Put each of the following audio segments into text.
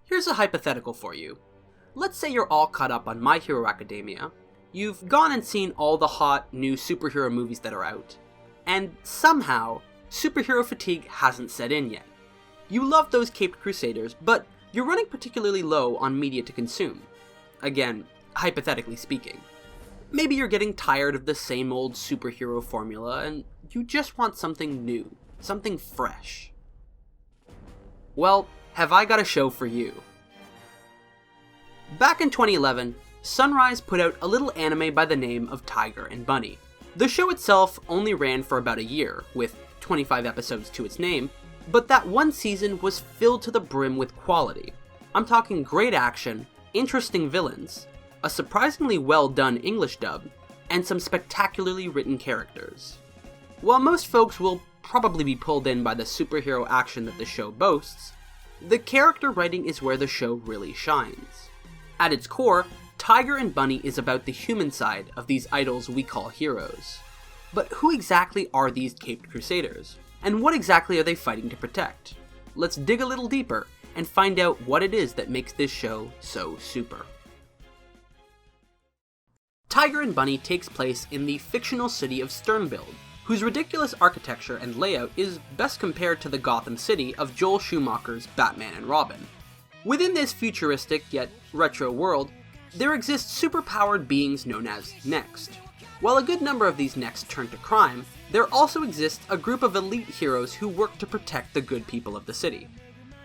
Here's a hypothetical for you. Let's say you're all caught up on My Hero Academia. You've gone and seen all the hot, new superhero movies that are out. And somehow, superhero fatigue hasn't set in yet. You love those Caped Crusaders, but you're running particularly low on media to consume. Again, hypothetically speaking. Maybe you're getting tired of the same old superhero formula and you just want something new, something fresh. Well, have I got a show for you. Back in 2011, Sunrise put out a little anime by the name of Tiger and Bunny. The show itself only ran for about a year, with 25 episodes to its name, but that one season was filled to the brim with quality. I'm talking great action, interesting villains, a surprisingly well done English dub, and some spectacularly written characters. While most folks will probably be pulled in by the superhero action that the show boasts, the character writing is where the show really shines. At its core, Tiger and Bunny is about the human side of these idols we call heroes. But who exactly are these Caped Crusaders? And what exactly are they fighting to protect? Let's dig a little deeper and find out what it is that makes this show so super. Tiger and Bunny takes place in the fictional city of Sternbild, whose ridiculous architecture and layout is best compared to the Gotham City of Joel Schumacher's Batman and Robin. Within this futuristic yet retro world, there exist superpowered beings known as Next. While a good number of these Next turn to crime, there also exists a group of elite heroes who work to protect the good people of the city.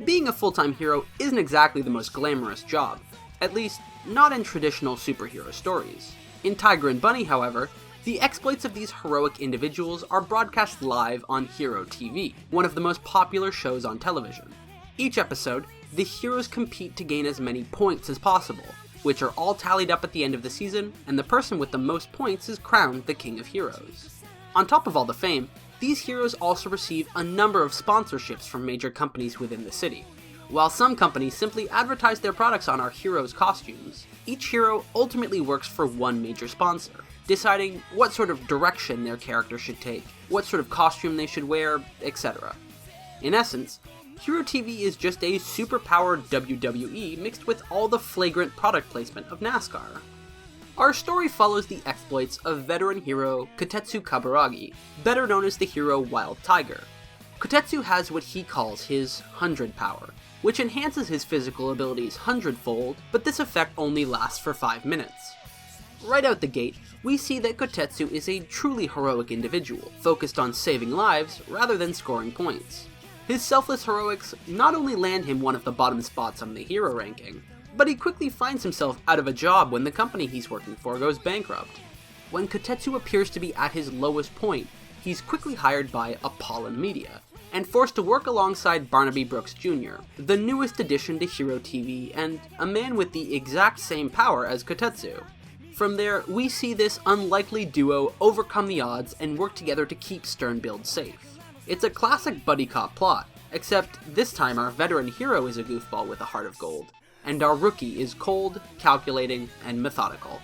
Being a full-time hero isn't exactly the most glamorous job, at least not in traditional superhero stories. In Tiger and Bunny, however, the exploits of these heroic individuals are broadcast live on Hero TV, one of the most popular shows on television. Each episode, the heroes compete to gain as many points as possible, which are all tallied up at the end of the season, and the person with the most points is crowned the King of Heroes. On top of all the fame, these heroes also receive a number of sponsorships from major companies within the city. While some companies simply advertise their products on our heroes' costumes, each hero ultimately works for one major sponsor, deciding what sort of direction their character should take, what sort of costume they should wear, etc. In essence, Hero TV is just a superpowered WWE mixed with all the flagrant product placement of NASCAR. Our story follows the exploits of veteran hero Kotetsu Kaburagi, better known as the hero Wild Tiger. Kotetsu has what he calls his 100 power, which enhances his physical abilities 100-fold, but this effect only lasts for 5 minutes. Right out the gate, we see that Kotetsu is a truly heroic individual, focused on saving lives rather than scoring points. His selfless heroics not only land him one of the bottom spots on the hero ranking, but he quickly finds himself out of a job when the company he's working for goes bankrupt. When Kotetsu appears to be at his lowest point, he's quickly hired by Apollon Media, and forced to work alongside Barnaby Brooks Jr., the newest addition to Hero TV and a man with the exact same power as Kotetsu. From there, we see this unlikely duo overcome the odds and work together to keep Sternbild safe. It's a classic buddy cop plot, except this time our veteran hero is a goofball with a heart of gold, and our rookie is cold, calculating, and methodical.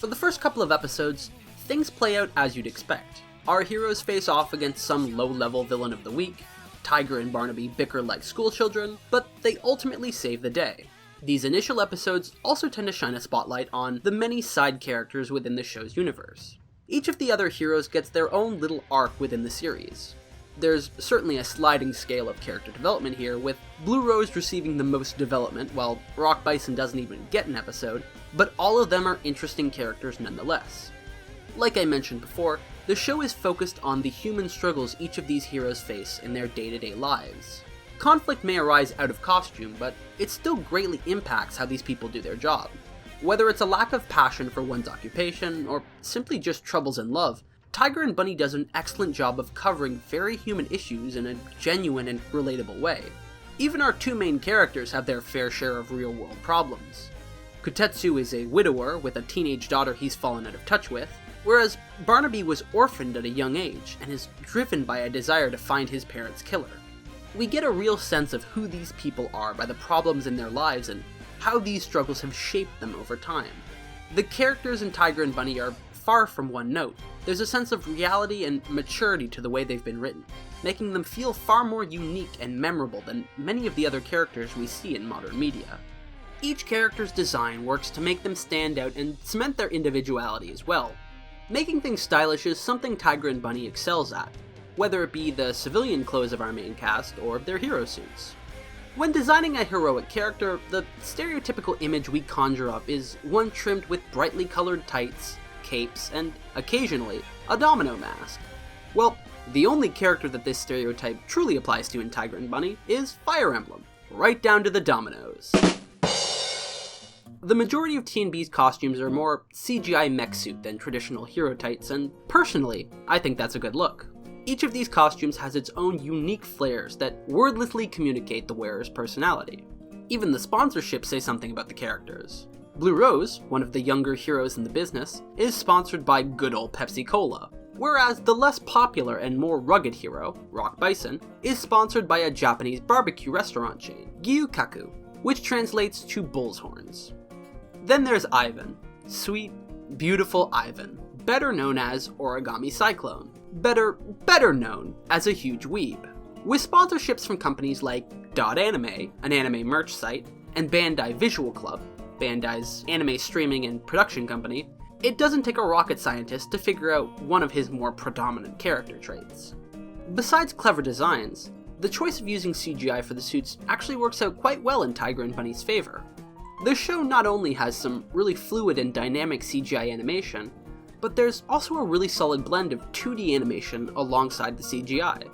For the first couple of episodes, things play out as you'd expect. Our heroes face off against some low-level villain of the week, Tiger and Barnaby bicker like schoolchildren, but they ultimately save the day. These initial episodes also tend to shine a spotlight on the many side characters within the show's universe. Each of the other heroes gets their own little arc within the series. There's certainly a sliding scale of character development here, with Blue Rose receiving the most development, while Rock Bison doesn't even get an episode, but all of them are interesting characters nonetheless. Like I mentioned before, the show is focused on the human struggles each of these heroes face in their day-to-day lives. Conflict may arise out of costume, but it still greatly impacts how these people do their job. Whether it's a lack of passion for one's occupation, or simply just troubles in love, Tiger and Bunny does an excellent job of covering very human issues in a genuine and relatable way. Even our two main characters have their fair share of real-world problems. Kotetsu is a widower with a teenage daughter he's fallen out of touch with, whereas Barnaby was orphaned at a young age and is driven by a desire to find his parents' killer. We get a real sense of who these people are by the problems in their lives and how these struggles have shaped them over time. The characters in Tiger and Bunny are far from one note. There's a sense of reality and maturity to the way they've been written, making them feel far more unique and memorable than many of the other characters we see in modern media. Each character's design works to make them stand out and cement their individuality as well. Making things stylish is something Tiger and Bunny excels at, whether it be the civilian clothes of our main cast or their hero suits. When designing a heroic character, the stereotypical image we conjure up is one trimmed with brightly colored tights, capes, and occasionally a domino mask. Well, the only character that this stereotype truly applies to in Tiger and Bunny is Fire Emblem, right down to the dominoes. The majority of T&B's costumes are more CGI mech suit than traditional hero tights, and personally, I think that's a good look. Each of these costumes has its own unique flares that wordlessly communicate the wearer's personality. Even the sponsorships say something about the characters. Blue Rose, one of the younger heroes in the business, is sponsored by good old Pepsi Cola, whereas the less popular and more rugged hero, Rock Bison, is sponsored by a Japanese barbecue restaurant chain, Gyukaku, which translates to bull's horns. Then there's Ivan. Sweet, beautiful Ivan, better known as Origami Cyclone. Better known as a huge weeb. With sponsorships from companies like .anime, an anime merch site, and Bandai Visual Club, Bandai's anime streaming and production company, it doesn't take a rocket scientist to figure out one of his more predominant character traits. Besides clever designs, the choice of using CGI for the suits actually works out quite well in Tiger and Bunny's favor. The show not only has some really fluid and dynamic CGI animation, but there's also a really solid blend of 2D animation alongside the CGI.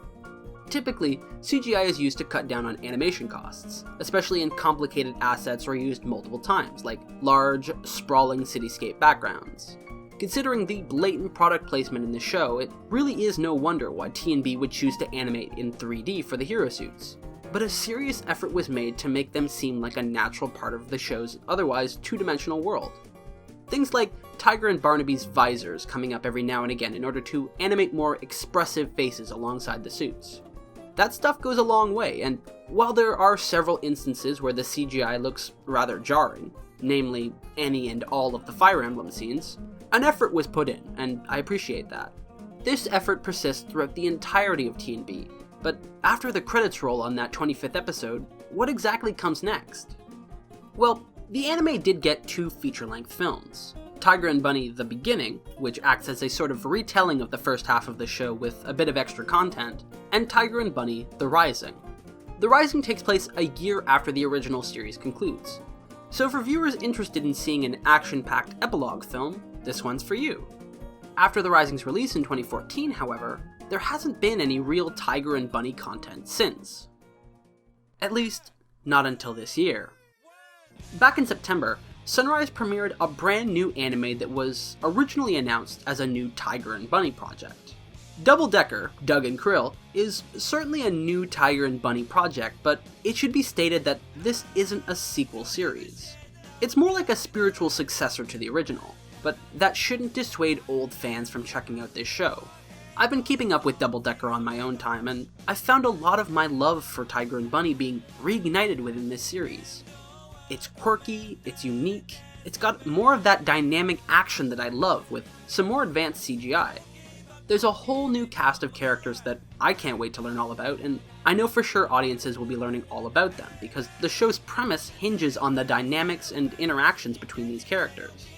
Typically, CGI is used to cut down on animation costs, especially in complicated assets or used multiple times, like large, sprawling cityscape backgrounds. Considering the blatant product placement in the show, it really is no wonder why T&B would choose to animate in 3D for the hero suits. But a serious effort was made to make them seem like a natural part of the show's otherwise two-dimensional world. Things like Tiger and Barnaby's visors coming up every now and again in order to animate more expressive faces alongside the suits. That stuff goes a long way, and while there are several instances where the CGI looks rather jarring, namely any and all of the Fire Emblem scenes, an effort was put in, and I appreciate that. This effort persists throughout the entirety of T&B, but after the credits roll on that 25th episode, what exactly comes next? Well, the anime did get 2 feature-length films. Tiger and Bunny The Beginning, which acts as a sort of retelling of the first half of the show with a bit of extra content, and Tiger and Bunny The Rising. The Rising takes place a year after the original series concludes. So for viewers interested in seeing an action-packed epilogue film, this one's for you. After The Rising's release in 2014, however, there hasn't been any real Tiger and Bunny content since. At least, not until this year. Back in September, Sunrise premiered a brand new anime that was originally announced as a new Tiger and Bunny project. Double Decker, Doug and Krill, is certainly a new Tiger and Bunny project, but it should be stated that this isn't a sequel series. It's more like a spiritual successor to the original, but that shouldn't dissuade old fans from checking out this show. I've been keeping up with Double Decker on my own time, and I've found a lot of my love for Tiger and Bunny being reignited within this series. It's quirky, it's unique, it's got more of that dynamic action that I love with some more advanced CGI. There's a whole new cast of characters that I can't wait to learn all about, and I know for sure audiences will be learning all about them because the show's premise hinges on the dynamics and interactions between these characters.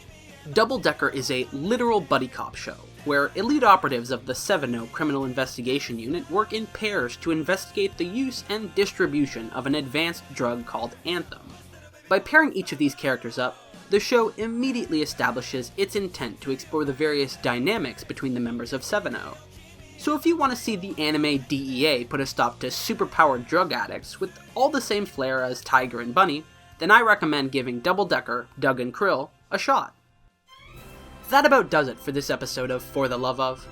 Double Decker is a literal buddy cop show, where elite operatives of the 7-0 Criminal Investigation Unit work in pairs to investigate the use and distribution of an advanced drug called Anthem. By pairing each of these characters up, the show immediately establishes its intent to explore the various dynamics between the members of 7-0. So if you want to see the anime DEA put a stop to superpowered drug addicts with all the same flair as Tiger and Bunny, then I recommend giving Double Decker, Doug and Krill a shot. That about does it for this episode of For the Love Of.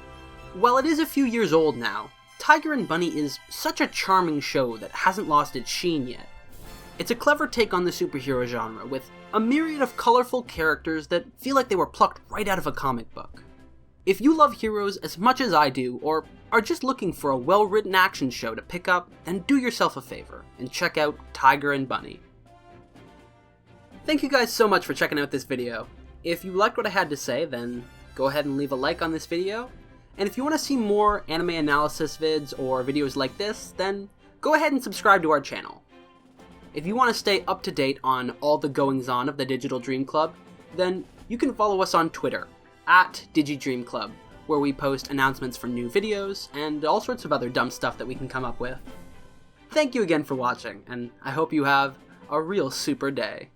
While it is a few years old now, Tiger and Bunny is such a charming show that hasn't lost its sheen yet. It's a clever take on the superhero genre, with a myriad of colorful characters that feel like they were plucked right out of a comic book. If you love heroes as much as I do, or are just looking for a well-written action show to pick up, then do yourself a favor and check out Tiger and Bunny. Thank you guys so much for checking out this video. If you liked what I had to say, then go ahead and leave a like on this video. And if you want to see more anime analysis vids or videos like this, then go ahead and subscribe to our channel. If you want to stay up to date on all the goings-on of the Digital Dream Club, then you can follow us on Twitter, @DigiDreamClub, where we post announcements for new videos and all sorts of other dumb stuff that we can come up with. Thank you again for watching, and I hope you have a real super day.